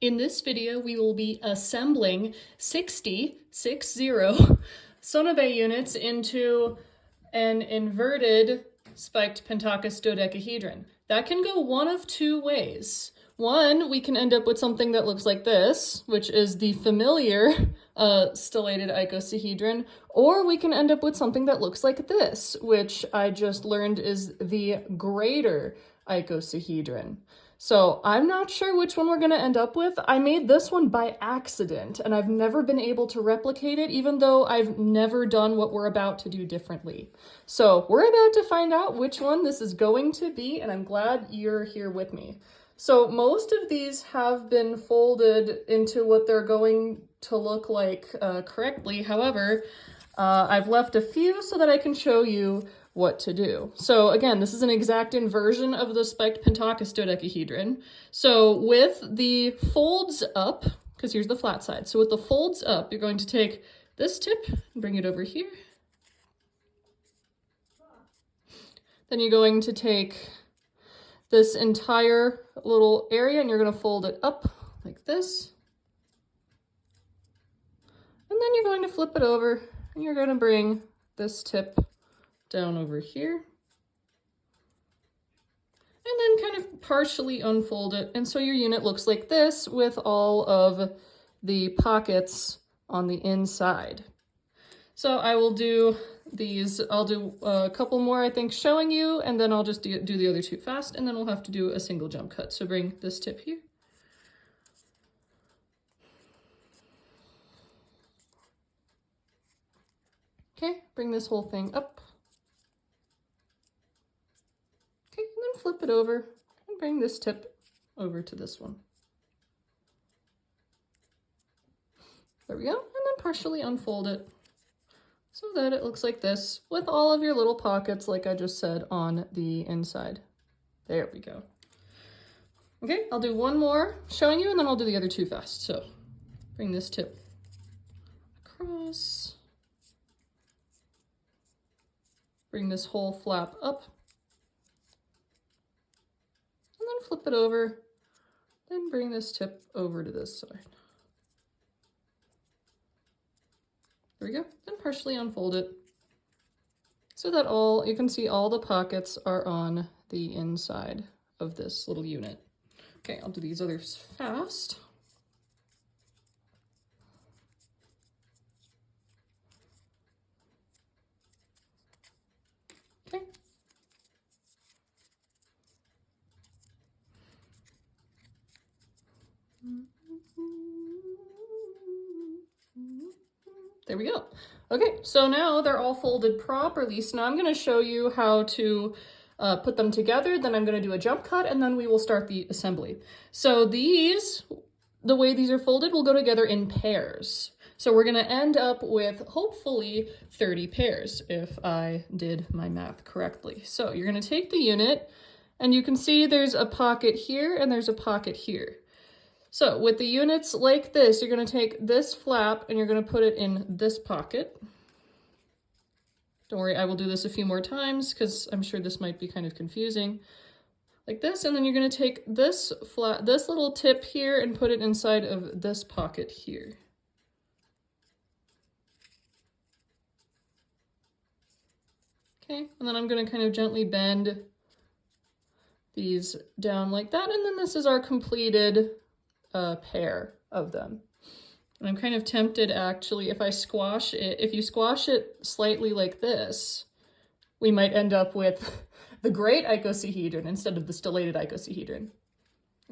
In this video, we will be assembling 60 Sonobe units into an inverted spiked pentachus dodecahedron. That can go one of two ways. One, we can end up with something that looks like this, which is the familiar stellated icosahedron, or we can end up with something that looks like this, which I just learned is the greater icosahedron. So I'm not sure which one we're gonna end up with. I made this one by accident, and I've never been able to replicate it, even though I've never done what we're about to do differently. So we're about to find out which one this is going to be, and I'm glad you're here with me. So most of these have been folded into what they're going to look like correctly. However, I've left a few so that I can show you what to do. So again, this is an exact inversion of the spiked pentachus dodecahedron. So with the folds up, because here's the flat side. So with the folds up, you're going to take this tip and bring it over here. Then you're going to take this entire little area and you're going to fold it up like this. And then you're going to flip it over and you're going to bring this tip down over here. And then kind of partially unfold it. And so your unit looks like this with all of the pockets on the inside. So I will do these, I'll do a couple more, I think, showing you, and then I'll just do the other two fast, and then we'll have to do a single jump cut. So bring this tip here. Okay, bring this whole thing up. Okay, and then flip it over and bring this tip over to this one. There we go, and then partially unfold it so that it looks like this with all of your little pockets, like I just said, on the inside. There we go. Okay, I'll do one more showing you, and then I'll do the other two fast. So bring this tip across. Bring this whole flap up. And then flip it over. Then bring this tip over to this side. There we go. Then partially unfold it so that you can see all the pockets are on the inside of this little unit. Okay, I'll do these others fast. Okay. There we go. Okay, so now they're all folded properly. So now I'm going to show you how to put them together. Then I'm going to do a jump cut, and then we will start the assembly. So these, the way these are folded, will go together in pairs. So we're going to end up with hopefully 30 pairs if I did my math correctly. So you're going to take the unit, and you can see there's a pocket here and there's a pocket here. So with the units like this, you're going to take this flap and you're going to put it in this pocket. Don't worry, I will do this a few more times because I'm sure this might be kind of confusing. Like this, and then you're going to take this little tip here and put it inside of this pocket here. Okay, and then I'm going to kind of gently bend these down like that, and then this is our completed pair of them. And I'm kind of tempted, actually, if you squash it slightly like this, we might end up with the great icosahedron instead of the stellated icosahedron.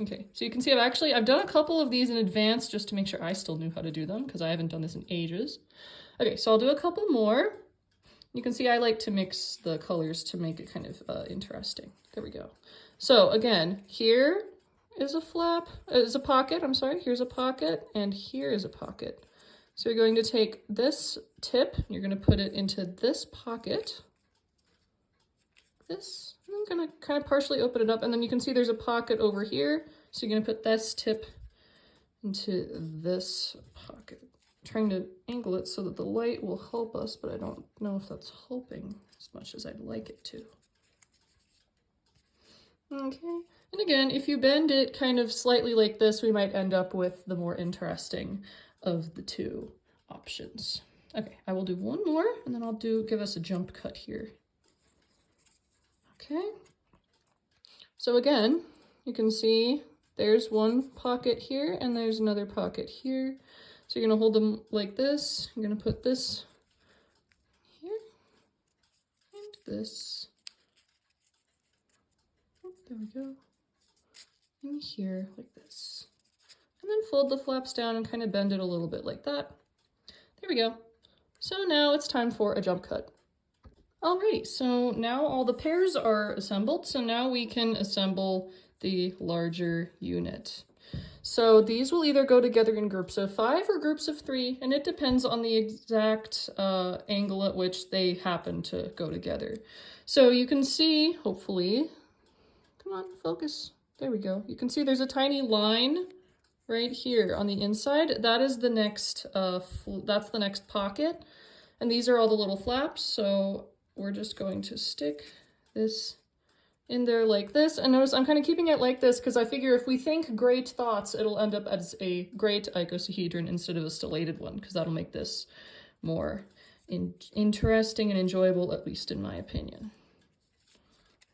Okay, so you can see I've done a couple of these in advance just to make sure I still knew how to do them because I haven't done this in ages. Okay, so I'll do a couple more. You can see I like to mix the colors to make it kind of interesting. There we go. So again, here is a pocket, here's a pocket, and here is a pocket. So you're going to take this tip, you're going to put it into this pocket, this, and I'm going to kind of partially open it up, and then you can see there's a pocket over here, so you're going to put this tip into this pocket. I'm trying to angle it so that the light will help us, but I don't know if that's helping as much as I'd like it to. Okay, And again, if you bend it kind of slightly like this, we might end up with the more interesting of the two options. Okay, I will do one more and then I'll give us a jump cut here. Okay, so again, you can see there's one pocket here and there's another pocket here. So you're gonna hold them like this. You're gonna put this here and this. Oh, there we go. In here like this. And then fold the flaps down and kind of bend it a little bit like that. There we go. So now it's time for a jump cut. Alrighty, so now all the pairs are assembled, so now we can assemble the larger unit. So these will either go together in groups of 5 or groups of 3, and it depends on the exact angle at which they happen to go together. So you can see, hopefully, come on, focus. There we go. You can see there's a tiny line right here on the inside. That is the next, that's the next pocket. And these are all the little flaps. So we're just going to stick this in there like this. And notice I'm kind of keeping it like this because I figure if we think great thoughts, it'll end up as a great icosahedron instead of a stellated one, because that'll make this more interesting and enjoyable, at least in my opinion.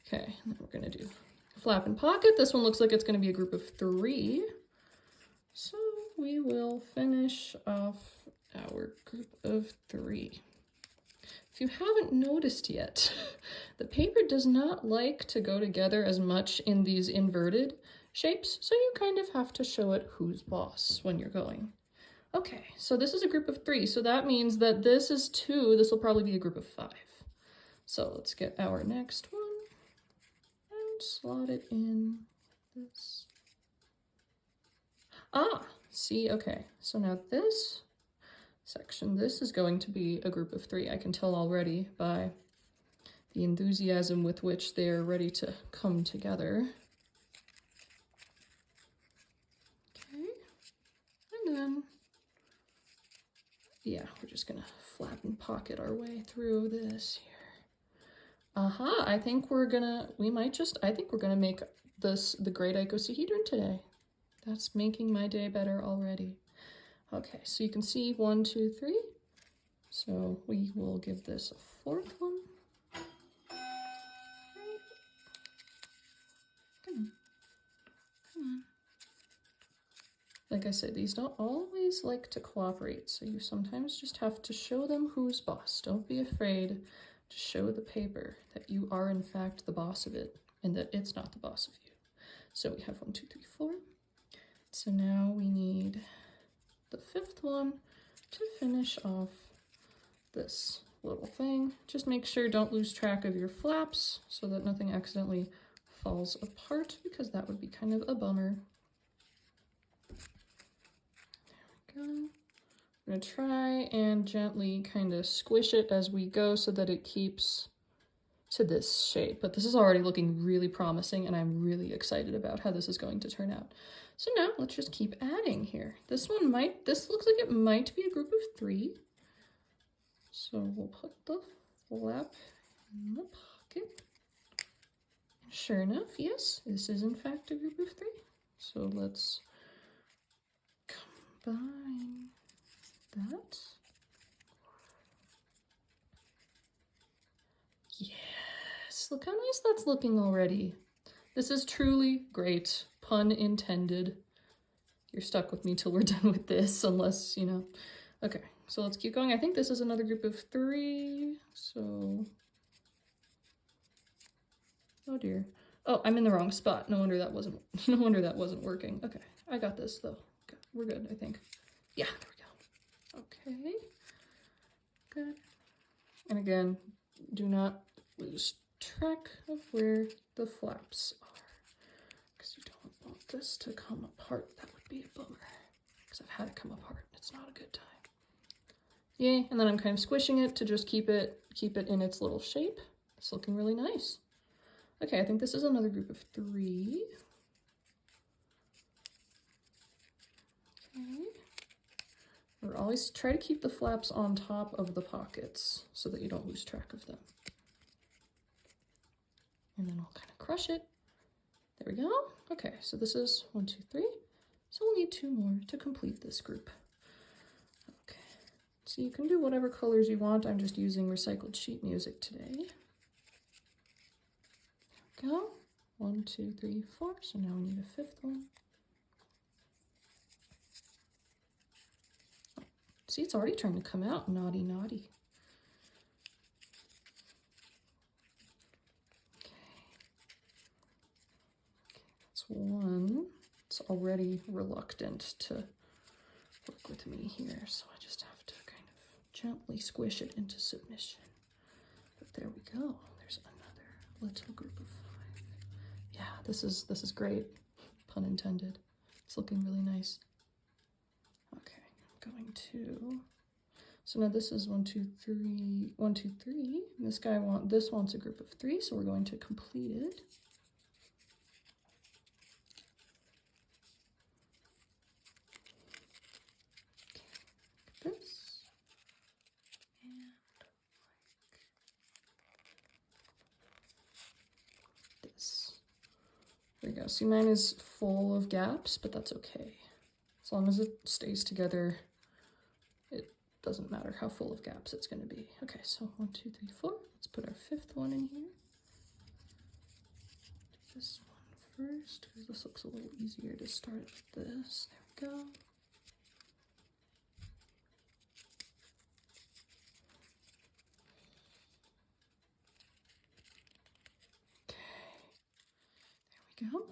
Okay, and then we're gonna do flap and pocket. This one looks like it's gonna be a group of 3. So we will finish off our group of 3. If you haven't noticed yet, the paper does not like to go together as much in these inverted shapes, so you kind of have to show it who's boss when you're going. Okay, so this is a group of 3, so that means that this is 2, this will probably be a group of 5. So let's get our next one and slot it in this. Ah, see, okay, so now this section, this is going to be a group of 3. I can tell already by the enthusiasm with which they're ready to come together. Okay, and then, yeah, we're just gonna flap and pocket our way through this here. Aha, I think we're gonna make this the great icosahedron today. That's making my day better already. Okay, so you can see 1, 2, 3. So we will give this a 4th one. Come on. Come on. Like I said, these don't always like to cooperate, so you sometimes just have to show them who's boss. Don't be afraid to show the paper that you are in fact the boss of it and that it's not the boss of you. So we have 1, 2, 3, 4. So now we need the 5th one to finish off this little thing. Just make sure don't lose track of your flaps so that nothing accidentally falls apart, because that would be kind of a bummer. There we go. I'm gonna try and gently kind of squish it as we go so that it keeps to this shape, but this is already looking really promising and I'm really excited about how this is going to turn out. So now let's just keep adding here. This looks like it might be a group of 3. So we'll put the flap in the pocket. And sure enough, yes, this is in fact a group of 3. So let's combine that. Yes, look how nice that's looking already. This is truly great, pun intended. You're stuck with me till we're done with this, unless, you know. Okay, so let's keep going. I think this is another group of 3, so. Oh dear. Oh, I'm in the wrong spot. No wonder that wasn't working. Okay, I got this though. Okay, we're good, I think. Yeah, there we go. Okay, good. And again, do not lose track of where the flaps are, because you don't want this to come apart. That would be a bummer, because I've had it come apart. It's not a good time. Yay, and then I'm kind of squishing it to just keep it in its little shape. It's looking really nice. Okay, I think this is another group of 3. Okay. Or always try to keep the flaps on top of the pockets so that you don't lose track of them. And then I'll kind of crush it. There we go. Okay, so this is 1, 2, 3. So we'll need 2 more to complete this group. Okay, so you can do whatever colors you want. I'm just using recycled sheet music today. There we go. 1, 2, 3, 4. So now we need a 5th one. Oh, see, it's already trying to come out. Naughty, naughty. One, it's already reluctant to work with me here, so I just have to kind of gently squish it into submission. But there we go. There's another little group of 5. Yeah, this is great. Pun intended. It's looking really nice. Okay, I'm going to. So now this is 1, 2, 3, 1, 2, 3. And this wants a group of 3, so we're going to complete it. This and like this. There we go. See, mine is full of gaps, but that's okay. As long as it stays together, it doesn't matter how full of gaps it's going to be. Okay, so 1, 2, 3, 4. Let's put our 5th one in here. Do this one first, because this looks a little easier to start with this. There we go.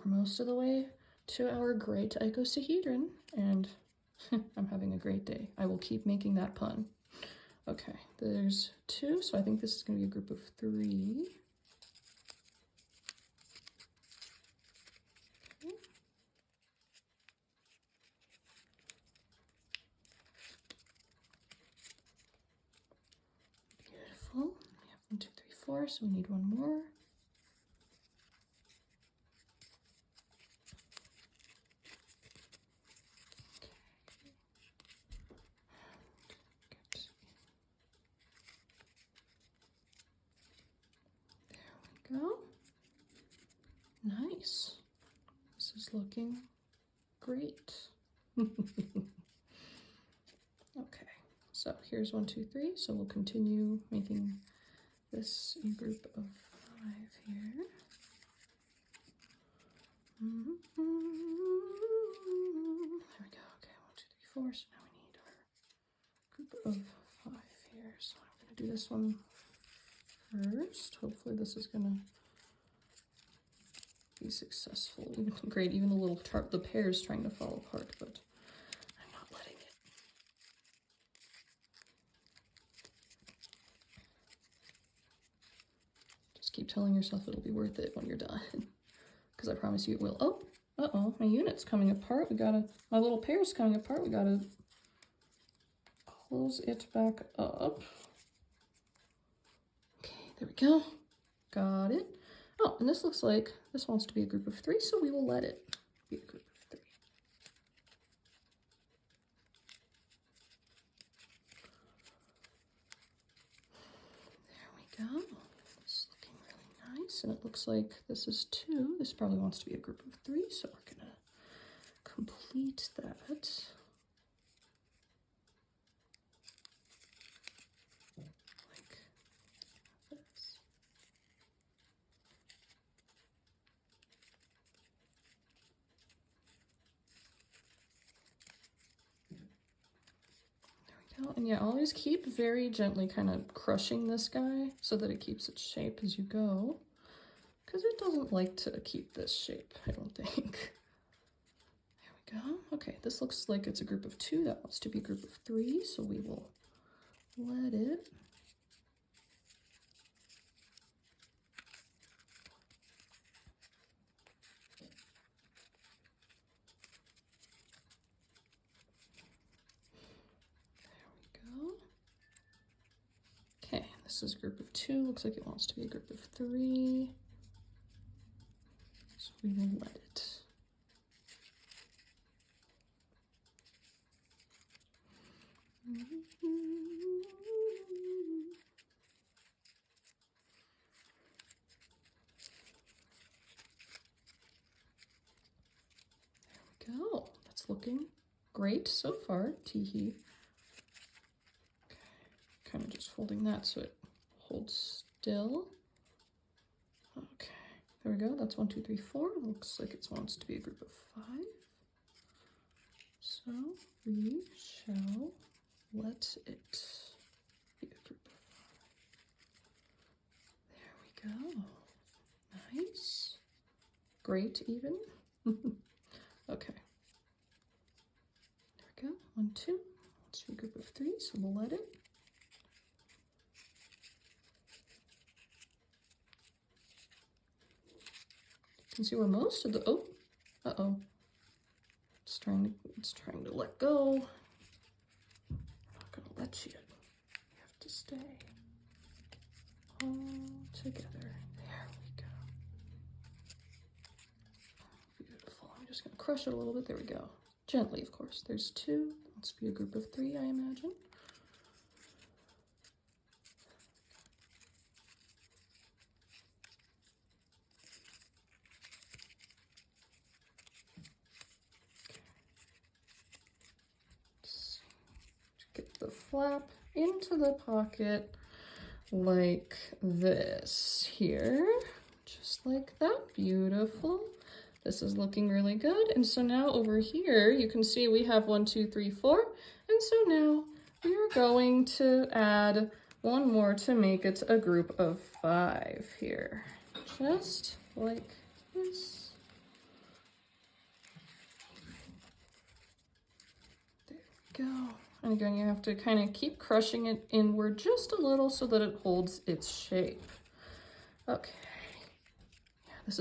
We're most of the way to our great icosahedron, and I'm having a great day. I will keep making that pun. Okay, there's 2, so I think this is going to be a group of 3. Okay. Beautiful. We have 1, 2, 3, 4, so we need 1 more. Go. Nice. This is looking great. Okay, so here's 1, 2, 3. So we'll continue making this a group of 5 here. There we go. Okay, 1, 2, 3, 4. So now we need our group of 5 here. So I'm going to do this one first. Hopefully this is gonna be successful. Great, even the pear's trying to fall apart, but I'm not letting it. Just keep telling yourself it'll be worth it when you're done, because I promise you it will. Oh, uh-oh, my unit's coming apart. My little pear's coming apart. We gotta close it back up. There we go. Got it. Oh, and this looks like this wants to be a group of 3, so we will let it be a group of 3. There we go. It's looking really nice, and it looks like this is 2. This probably wants to be a group of 3, so we're gonna complete that. And yeah, always keep very gently kind of crushing this guy so that it keeps its shape as you go, because it doesn't like to keep this shape, I don't think. There we go. Okay, this looks like it's a group of 2. That wants to be a group of 3, so we will let it. This is a group of 2. Looks like it wants to be a group of 3. So we will let it. looking great so far, teehee. Okay, kind of just folding that so it holds still. Okay, there we go. That's 1, 2, 3, 4. Looks like it wants to be a group of 5. So we shall let it be a group of 5. There we go. Nice. Great even. Okay. There we go. 1, 2. Let's do a group of 3, so we'll let it. You can see where most of the, oh, uh-oh. It's trying to let go. I'm not gonna let you. You have to stay all together. There we go. Beautiful. I'm just gonna crush it a little bit. There we go. Gently, of course. There's 2. Let's be a group of 3, I imagine. Get the flap into the pocket like this here, just like that. Beautiful. This is looking really good. And so now over here, you can see we have 1, 2, 3, 4. And so now we are going to add one more to make it a group of 5 here, just like this. There we go. And again, you have to kind of keep crushing it inward just a little so that it holds its shape. Okay. Yeah, this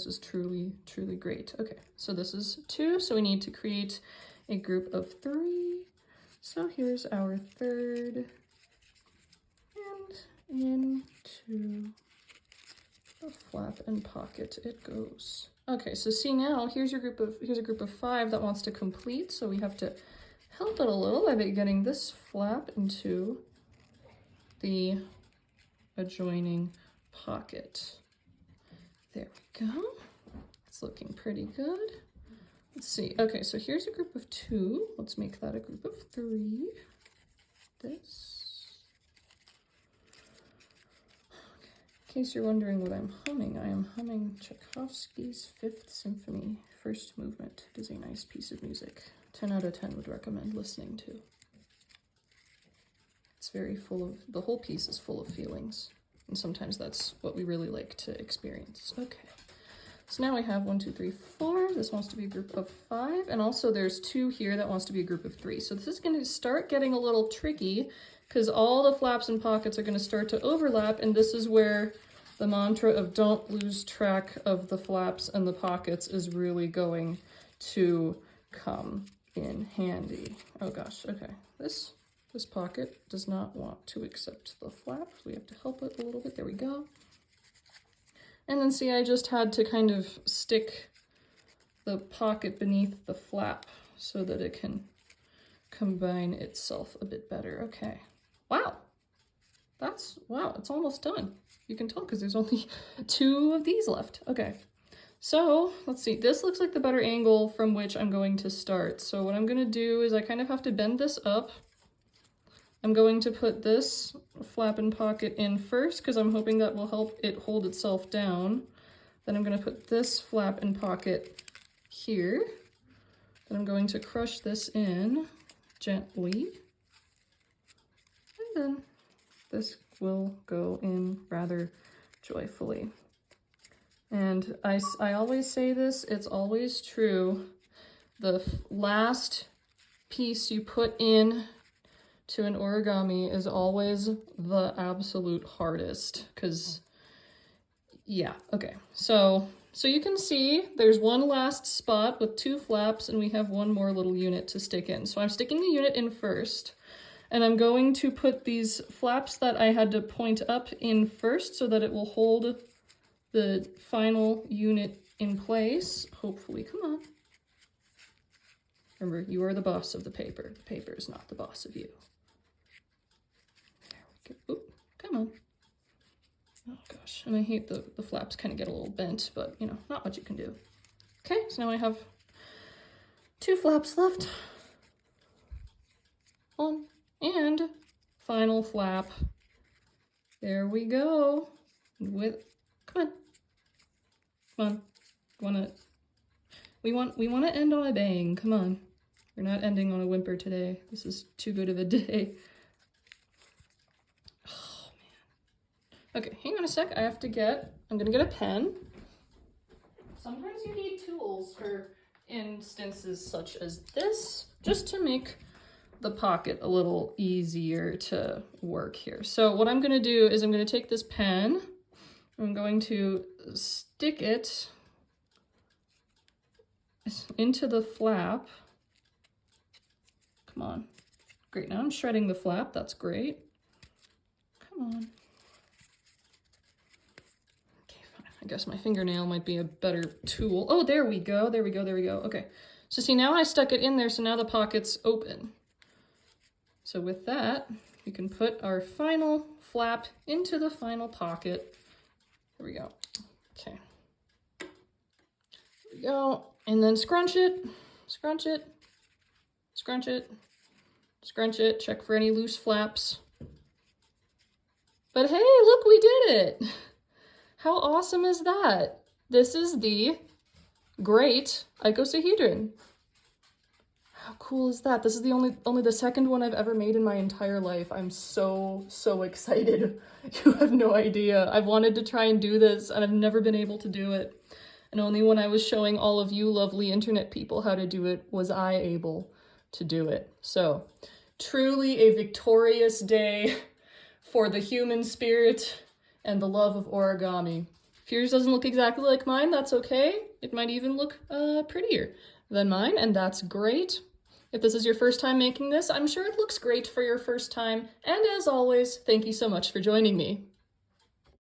is truly great. Okay, so this is 2, so we need to create a group of 3. So here's our third, and into the flap and pocket it goes. Okay, so see now, here's a group of 5 that wants to complete, so we have to help it a little by getting this flap into the adjoining pocket. There we go. It's looking pretty good. Let's see. Okay, so here's a group of 2. Let's make that a group of 3. This. Okay. In case you're wondering what I'm humming, I am humming Tchaikovsky's 5th Symphony, first movement. It is a nice piece of music. 10 out of 10 would recommend listening to. It's very full of, the whole piece is full of feelings. And sometimes that's what we really like to experience. Okay, so now we have 1, 2, 3, 4. This wants to be a group of 5. And also there's 2 here that wants to be a group of 3. So this is going to start getting a little tricky because all the flaps and pockets are going to start to overlap. And this is where the mantra of don't lose track of the flaps and the pockets is really going to come in handy. Oh gosh, okay. This pocket does not want to accept the flap, so we have to help it a little bit. There we go. And then see, I just had to kind of stick the pocket beneath the flap so that it can combine itself a bit better. Okay. Wow. Wow, it's almost done. You can tell because there's only 2 of these left. Okay. So let's see, this looks like the better angle from which I'm going to start. So what I'm going to do is I kind of have to bend this up. I'm going to put this flap and pocket in first because I'm hoping that will help it hold itself down. Then I'm going to put this flap and pocket here. Then I'm going to crush this in gently. And then this will go in rather joyfully. And I always say this, it's always true. The last piece you put in to an origami is always the absolute hardest, because, yeah, okay. So you can see there's one last spot with 2 flaps and we have one more little unit to stick in. So I'm sticking the unit in first, and I'm going to put these flaps that I had to point up in first so that it will hold the final unit in place, hopefully. Come on. Remember, you are the boss of the paper. The paper is not the boss of you. There we go. Oop, come on. Oh gosh, and I hate the flaps kind of get a little bent, but you know, not much you can do. Okay, so now I have 2 flaps left. 1 and final flap. There we go. Come on. We want to end on a bang. Come on. We're not ending on a whimper today. This is too good of a day. Oh man. Okay, hang on a sec. I'm gonna get a pen. Sometimes you need tools for instances such as this, just to make the pocket a little easier to work here. So what I'm gonna do is I'm gonna take this pen, I'm going to stick it into the flap. Come on. Great, now I'm shredding the flap, that's great. Come on. Okay, fine. I guess my fingernail might be a better tool. Oh, there we go. Okay, so see, now I stuck it in there, so now the pocket's open. So with that, we can put our final flap into the final pocket. There we go. Okay. There we go. And then scrunch it, scrunch it, scrunch it, scrunch it. Check for any loose flaps. But hey, look, we did it. How awesome is that? This is the great icosahedron. How cool is that? This is the only the second one I've ever made in my entire life. I'm so excited. You have no idea. I've wanted to try and do this and I've never been able to do it. And only when I was showing all of you lovely internet people how to do it was I able to do it. So truly a victorious day for the human spirit and the love of origami. If yours doesn't look exactly like mine, that's okay. It might even look prettier than mine, and that's great. If this is your first time making this, I'm sure it looks great for your first time. And as always, thank you so much for joining me.